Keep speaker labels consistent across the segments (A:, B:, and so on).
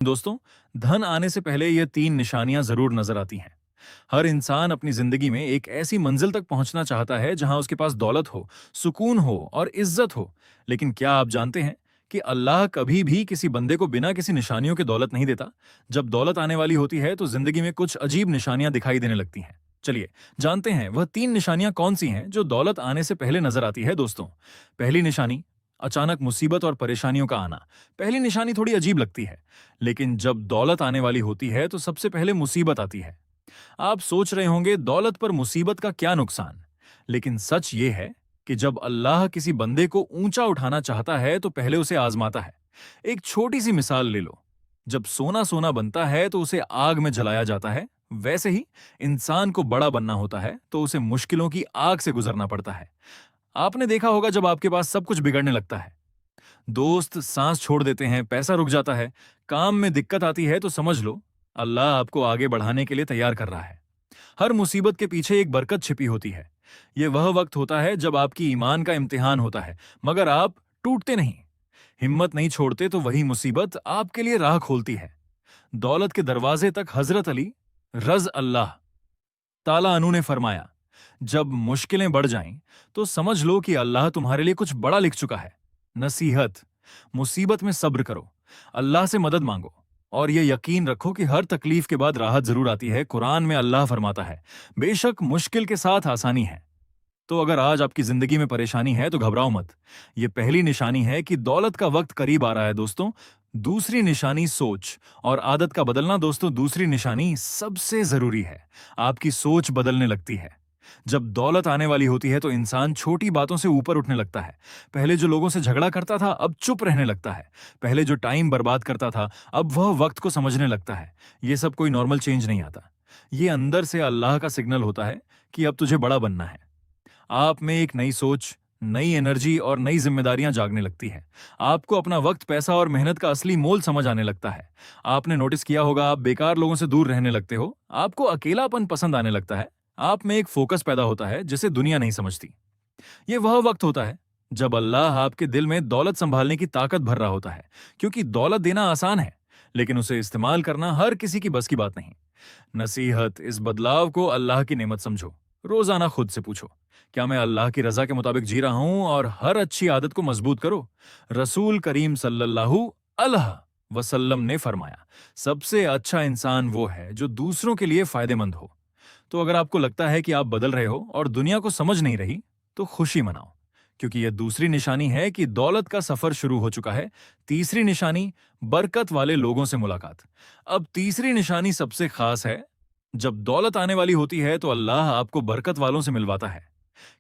A: दोस्तों, धन आने से पहले ये तीन निशानियां जरूर नजर आती हैं। हर इंसान अपनी जिंदगी में एक ऐसी मंजिल तक पहुंचना चाहता है जहां उसके पास दौलत हो, सुकून हो और इज्जत हो। लेकिन क्या आप जानते हैं कि अल्लाह कभी भी किसी बंदे को बिना किसी निशानियों के दौलत नहीं देता। जब दौलत आने वाली होती है तो जिंदगी में कुछ अजीब निशानियां दिखाई देने लगती हैं। चलिए जानते हैं वह तीन निशानियां कौन सी हैं जो दौलत आने से पहले नजर आती है। दोस्तों, पहली निशानी, अचानक मुसीबत और परेशानियों का आना। पहली निशानी थोड़ी अजीब लगती है, लेकिन जब दौलत आने वाली होती है तो सबसे पहले मुसीबत आती है। आप सोच रहे होंगे दौलत पर मुसीबत का क्या नुकसान, लेकिन सच ये है कि जब अल्लाह किसी बंदे को ऊंचा उठाना चाहता है तो पहले उसे आजमाता है। एक छोटी सी मिसाल ले लो। जब सोना सोना बनता है तो उसे आग में जलाया जाता है। वैसे ही इंसान को बड़ा बनना होता है तो उसे मुश्किलों की आग से गुजरना पड़ता है। आपने देखा होगा जब आपके पास सब कुछ बिगड़ने लगता है, दोस्त सांस छोड़ देते हैं, पैसा रुक जाता है, काम में दिक्कत आती है, तो समझ लो अल्लाह आपको आगे बढ़ाने के लिए तैयार कर रहा है। हर मुसीबत के पीछे एक बरकत छिपी होती है। यह वह वक्त होता है जब आपकी ईमान का इम्तिहान होता है, मगर आप टूटते नहीं, हिम्मत नहीं छोड़ते, तो वही मुसीबत आपके लिए राह खोलती है। दौलत के दरवाजे तक हजरत अली रज अल्लाह ताला अनु ने फरमाया, जब मुश्किलें बढ़ जाएं तो समझ लो कि अल्लाह तुम्हारे लिए कुछ बड़ा लिख चुका है। नसीहत, मुसीबत में सब्र करो, अल्लाह से मदद मांगो और यह यकीन रखो कि हर तकलीफ के बाद राहत जरूर आती है। कुरान में अल्लाह फरमाता है, बेशक मुश्किल के साथ आसानी है। तो अगर आज आपकी जिंदगी में परेशानी है तो घबराओ मत। यह पहली निशानी है कि दौलत का वक्त करीब आ रहा है। दोस्तों, दूसरी निशानी, सोच और आदत का बदलना। दोस्तों, दूसरी निशानी सबसे जरूरी है। आपकी सोच बदलने लगती है। जब दौलत आने वाली होती है तो इंसान छोटी बातों से ऊपर उठने लगता है। पहले जो लोगों से झगड़ा करता था अब चुप रहने लगता है। पहले जो टाइम बर्बाद करता था अब वह वक्त को समझने लगता है। यह सब कोई नॉर्मल चेंज नहीं आता। यह अंदर से अल्लाह का सिग्नल होता है कि अब तुझे बड़ा बनना है। आप में एक नई सोच, नई एनर्जी और नई जिम्मेदारियां जागने लगती है। आपको अपना वक्त, पैसा और मेहनत का असली मोल समझ आने लगता है। आपने नोटिस किया होगा, आप बेकार लोगों से दूर रहने लगते हो, आपको अकेलापन पसंद आने लगता है। आप में एक फोकस पैदा होता है जिसे दुनिया नहीं समझती। यह वह वक्त होता है जब अल्लाह आपके दिल में दौलत संभालने की ताकत भर रहा होता है, क्योंकि दौलत देना आसान है, लेकिन उसे इस्तेमाल करना हर किसी की बस की बात नहीं। नसीहत, इस बदलाव को अल्लाह की नेमत समझो। रोजाना खुद से पूछो, क्या मैं अल्लाह की रजा के मुताबिक जी रहा हूं, और हर अच्छी आदत को मजबूत करो। रसूल करीम सल्लल्लाहु अलैहि वसल्लम ने फरमाया, सबसे अच्छा इंसान वो है जो दूसरों के लिए फायदेमंद हो। तो अगर आपको लगता है कि आप बदल रहे हो और दुनिया को समझ नहीं रही, तो खुशी मनाओ, क्योंकि यह दूसरी निशानी है कि दौलत का सफर शुरू हो चुका है। तीसरी निशानी, बरकत वाले लोगों से मुलाकात। अब तीसरी निशानी सबसे खास है। जब दौलत आने वाली होती है तो अल्लाह आपको बरकत वालों से मिलवाता है।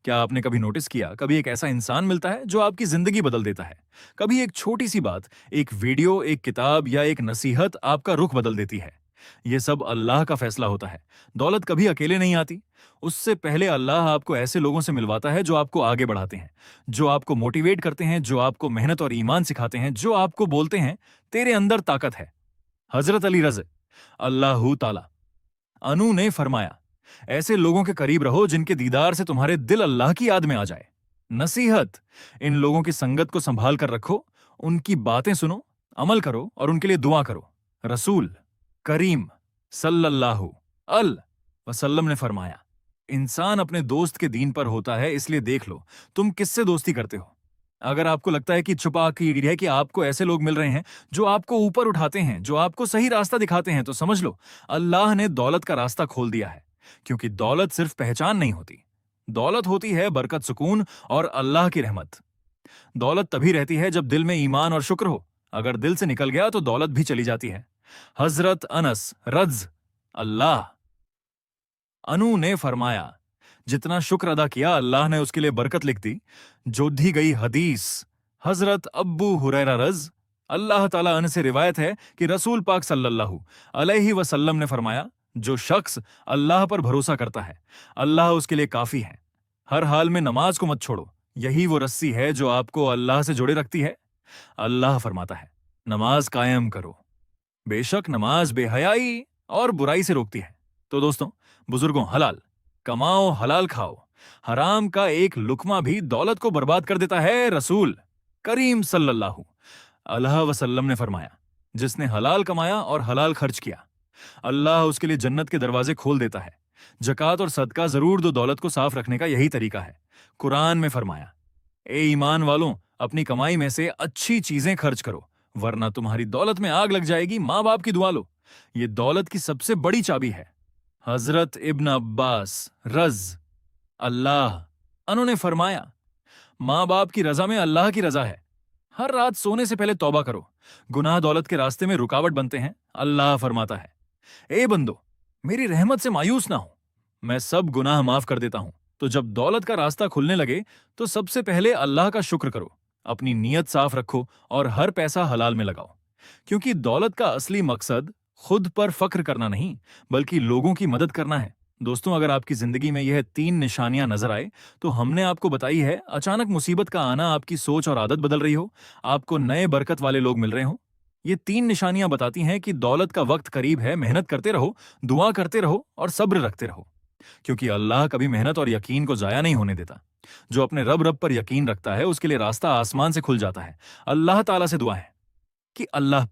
A: क्या आपने कभी नोटिस किया, कभी एक ऐसा इंसान मिलता है जो आपकी जिंदगी बदल देता है। कभी एक छोटी सी बात, एक वीडियो, एक किताब या एक नसीहत आपका रुख बदल देती है। यह सब अल्लाह का फैसला होता है। दौलत कभी अकेले नहीं आती। उससे पहले अल्लाह आपको ऐसे लोगों से मिलवाता है जो आपको आगे बढ़ाते हैं, जो आपको मोटिवेट करते हैं, जो आपको मेहनत और ईमान सिखाते हैं, जो आपको बोलते हैं तेरे अंदर ताकत है। हजरत अली रज़ अल्लाह ताला अनु ने फरमाया, ऐसे लोगों के करीब रहो जिनके दीदार से तुम्हारे दिल अल्लाह की याद में आ जाए। नसीहत, इन लोगों की संगत को संभाल कर रखो, उनकी बातें सुनो, अमल करो और उनके लिए दुआ करो। रसूल करीम सल्लल्लाहु अलैहि वसल्लम ने फरमाया, इंसान अपने दोस्त के दीन पर होता है, इसलिए देख लो तुम किससे दोस्ती करते हो। अगर आपको लगता है कि छुपा की है कि आपको ऐसे लोग मिल रहे हैं जो आपको ऊपर उठाते हैं, जो आपको सही रास्ता दिखाते हैं, तो समझ लो अल्लाह ने दौलत का रास्ता खोल दिया है। क्योंकि दौलत सिर्फ पहचान नहीं होती, दौलत होती है बरकत, सुकून और अल्लाह की रहमत। दौलत तभी रहती है जब दिल में ईमान और शुक्र हो। अगर दिल से निकल गया तो दौलत भी चली जाती है। हजरत अनस रज अल्लाह अनु ने फरमाया, जितना शुक्र अदा किया अल्लाह ने उसके लिए बरकत लिख दी। जोधी गई हदीस, हजरत अब्बू हुरैरा रज अल्लाह ताला अन्हु से रिवायत है कि रसूल पाक सल्लल्लाहु अलैहि वसल्लम ने फरमाया, जो शख्स अल्लाह पर भरोसा करता है अल्लाह उसके लिए काफी है। हर हाल में नमाज को मत छोड़ो, यही वो रस्सी है जो आपको अल्लाह से जोड़े रखती है। अल्लाह फरमाता है, नमाज कायम करो, बेशक नमाज बेहयाई और बुराई से रोकती है। तो दोस्तों, बुजुर्गों, हलाल कमाओ, हलाल खाओ। हराम का एक लुकमा भी दौलत को बर्बाद कर देता है। रसूल करीम सल्लल्लाहु अलैहि वसल्लम ने फरमाया, जिसने हलाल कमाया और हलाल खर्च किया, अल्लाह उसके लिए जन्नत के दरवाजे खोल देता है। जकात और सदका जरूर दो, दौलत को साफ रखने का यही तरीका है। कुरान में फरमाया, ए ईमान वालों, अपनी कमाई में से अच्छी चीजें खर्च करो, वरना तुम्हारी दौलत में आग लग जाएगी। माँ बाप की दुआ लो, ये दौलत की सबसे बड़ी चाबी है। हजरत इब्न अब्बास रज अल्लाह उन्होंने फरमाया, माँ बाप की रजा में अल्लाह की रजा है। हर रात सोने से पहले तौबा करो, गुनाह दौलत के रास्ते में रुकावट बनते हैं। अल्लाह फरमाता है, ए बंदो, मेरी रहमत से मायूस ना हो, मैं सब गुनाह माफ कर देता हूं। तो जब दौलत का रास्ता खुलने लगे तो सबसे पहले अल्लाह का शुक्र करो, अपनी नीयत साफ रखो और हर पैसा हलाल में लगाओ। क्योंकि दौलत का असली मकसद खुद पर फख्र करना नहीं, बल्कि लोगों की मदद करना है। दोस्तों, अगर आपकी जिंदगी में यह 3 निशानियां नजर आए तो हमने आपको बताई है। अचानक मुसीबत का आना, आपकी सोच और आदत बदल रही हो, आपको नए बरकत वाले लोग मिल रहे हो, ये 3 निशानियां बताती हैं कि दौलत का वक्त करीब है। मेहनत करते रहो, दुआ करते रहो और सब्र रखते रहो, क्योंकि अल्लाह कभी मेहनत और यकीन को जाया नहीं होने देता। जो अपने रब पर यकीन रखता है, उसके लिए रास्ता आसमान से खुल जाता है। अल्लाह ताला से दुआ है कि अल्लाह